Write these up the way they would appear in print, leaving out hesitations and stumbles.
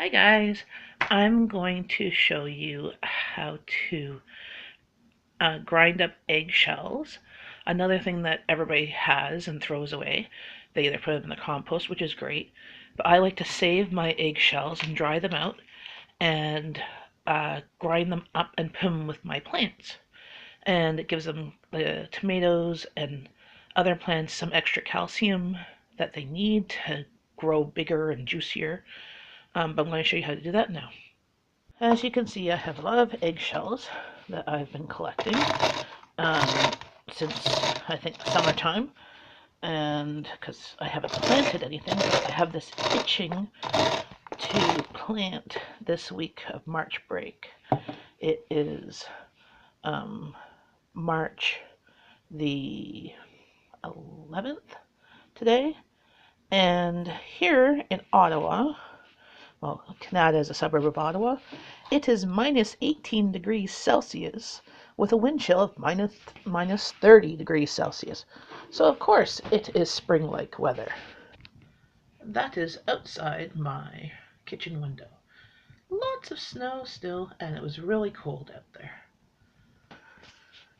Hi guys, I'm going to show you how to grind up eggshells. Another thing that everybody has and throws away. They either put them in the compost, which is great, but I like to save my eggshells and dry them out and grind them up and put them with my plants. And it gives them the tomatoes and other plants some extra calcium that they need to grow bigger and juicier. But I'm going to show you how to do that now. As you can see, I have a lot of eggshells that I've been collecting um, since, I think, summertime. And because I haven't planted anything, but I have this itching to plant this week of March break. It is March the 11th today. And here in Ottawa, well, Kanata is a suburb of Ottawa, it is minus 18 degrees Celsius with a wind chill of minus 30 degrees Celsius. So of course it is spring-like weather. That is outside my kitchen window. Lots of snow still, and it was really cold out there.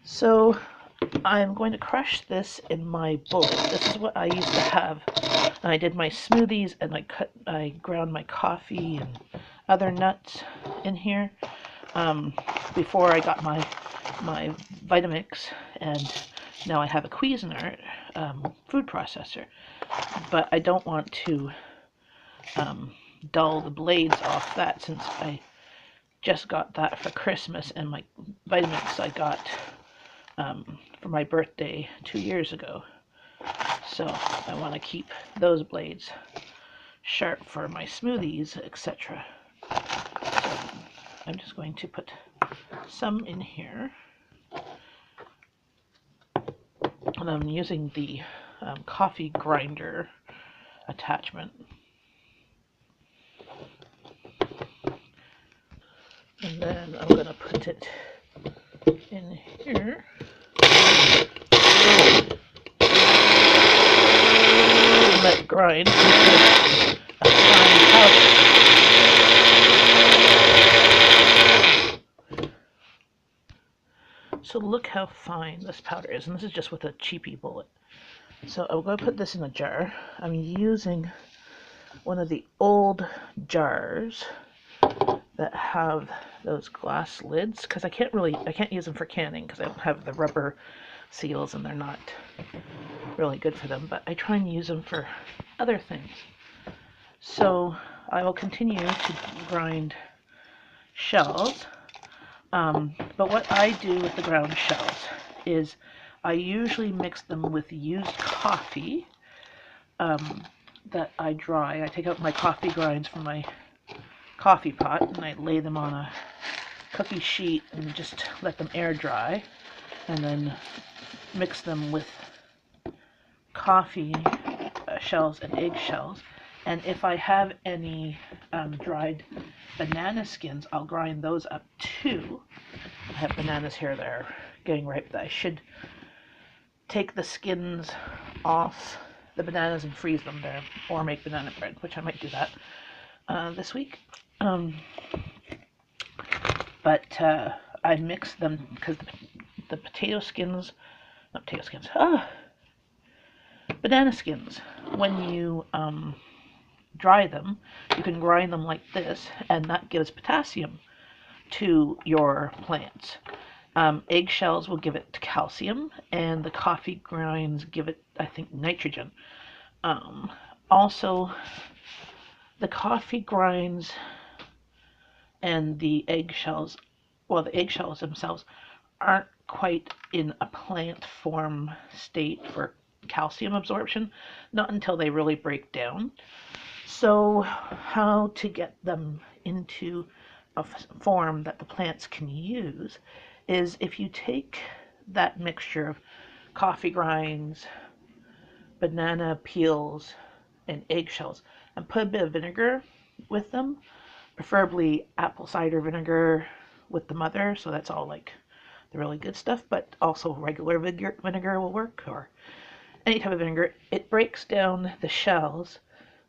So I'm going to crush this in my bowl. This is what I used to have. I did my smoothies and I ground my coffee and other nuts in here before I got my Vitamix, and now I have a Cuisinart food processor. But I don't want to dull the blades off that, since I just got that for Christmas, and my Vitamix I got for my birthday 2 years ago. So I want to keep those blades sharp for my smoothies, etc. So I'm just going to put some in here. And I'm using the coffee grinder attachment. And then I'm going to put it in here. And let it grind into a fine powder. So look how fine this powder is, and this is just with a cheapy bullet. So I'm going to put this in a jar. I'm using one of the old jars that have those glass lids, because I can't use them for canning because I don't have the rubber seals and they're not really good for them, but I try and use them for other things. So I will continue to grind shells, but what I do with the ground shells is I usually mix them with used coffee that I dry. I take out my coffee grinds from my coffee pot and I lay them on a cookie sheet and just let them air dry, and then mix them with coffee shells and egg shells. And if I have any dried banana skins, I'll grind those up too. I have bananas here that are getting ripe that I should take the skins off the bananas and freeze them there, or make banana bread, which I might do that this week. But I mix them because the banana skins, when you dry them, you can grind them like this, and that gives potassium to your plants. Eggshells will give it calcium, and the coffee grinds give it, I think, nitrogen. Also, the coffee grinds and the eggshells, well, the eggshells themselves aren't quite in a plant form state for calcium absorption, not until they really break down. So how to get them into a form that the plants can use is if you take that mixture of coffee grinds, banana peels, and eggshells and put a bit of vinegar with them, preferably apple cider vinegar with the mother, so that's all like the really good stuff, but also regular vinegar will work, or any type of vinegar. It breaks down the shells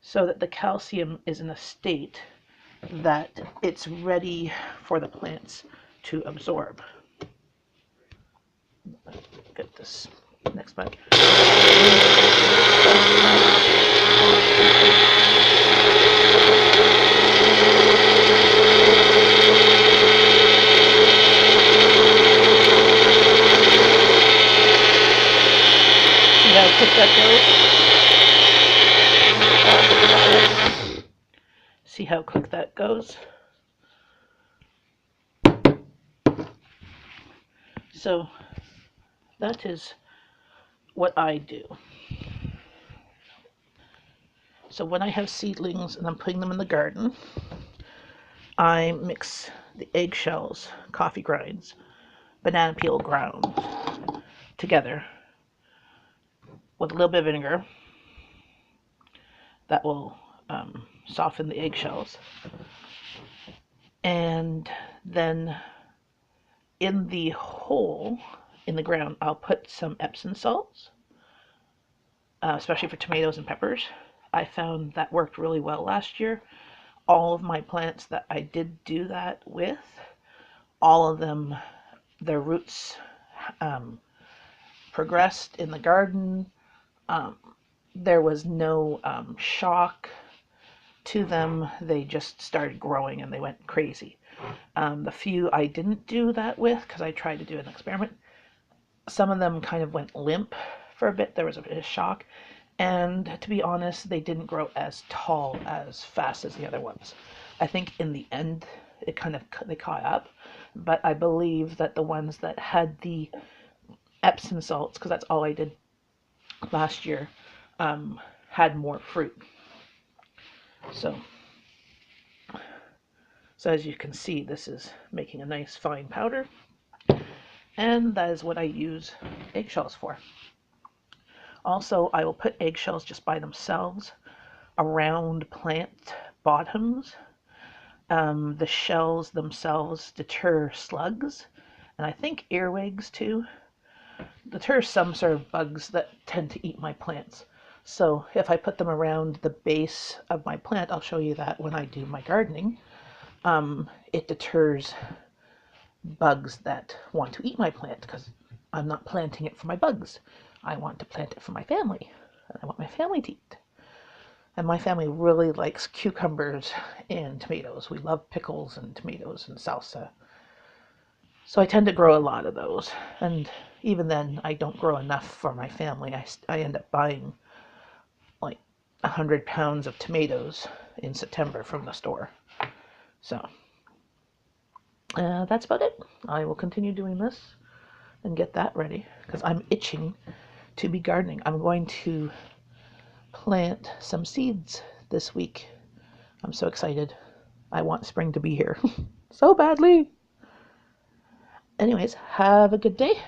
so that the calcium is in a state that it's ready for the plants to absorb. Get this next bud. See how quick that goes? See how quick that goes? So that is what I do. So when I have seedlings and I'm putting them in the garden, I mix the eggshells, coffee grinds, banana peel ground together with a little bit of vinegar. That will soften the eggshells. And then in the hole in the ground, I'll put some Epsom salts, especially for tomatoes and peppers. I found that worked really well last year. All of my plants that I did do that with, all of them, their roots progressed in the garden. There was no shock to them. They just started growing and they went crazy. The few I didn't do that with, because I tried to do an experiment, some of them kind of went limp for a bit. There was a bit of shock. And to be honest, they didn't grow as tall, as fast as the other ones. I think in the end, they caught up. But I believe that the ones that had the Epsom salts, because that's all I did last year, had more fruit. So as you can see, this is making a nice fine powder. And that is what I use eggshells for. Also, I will put eggshells just by themselves around plant bottoms. The shells themselves deter slugs, and I think earwigs too. Deter some sort of bugs that tend to eat my plants. So if I put them around the base of my plant, I'll show you that when I do my gardening, it deters bugs that want to eat my plant, because I'm not planting it for my bugs. I want to plant it for my family, and I want my family to eat. And my family really likes cucumbers and tomatoes. We love pickles and tomatoes and salsa. So I tend to grow a lot of those. And even then, I don't grow enough for my family. I end up buying like 100 pounds of tomatoes in September from the store. So that's about it. I will continue doing this and get that ready, because I'm itching to be gardening. I'm going to plant some seeds this week. I'm so excited. I want spring to be here so badly. Anyways, have a good day.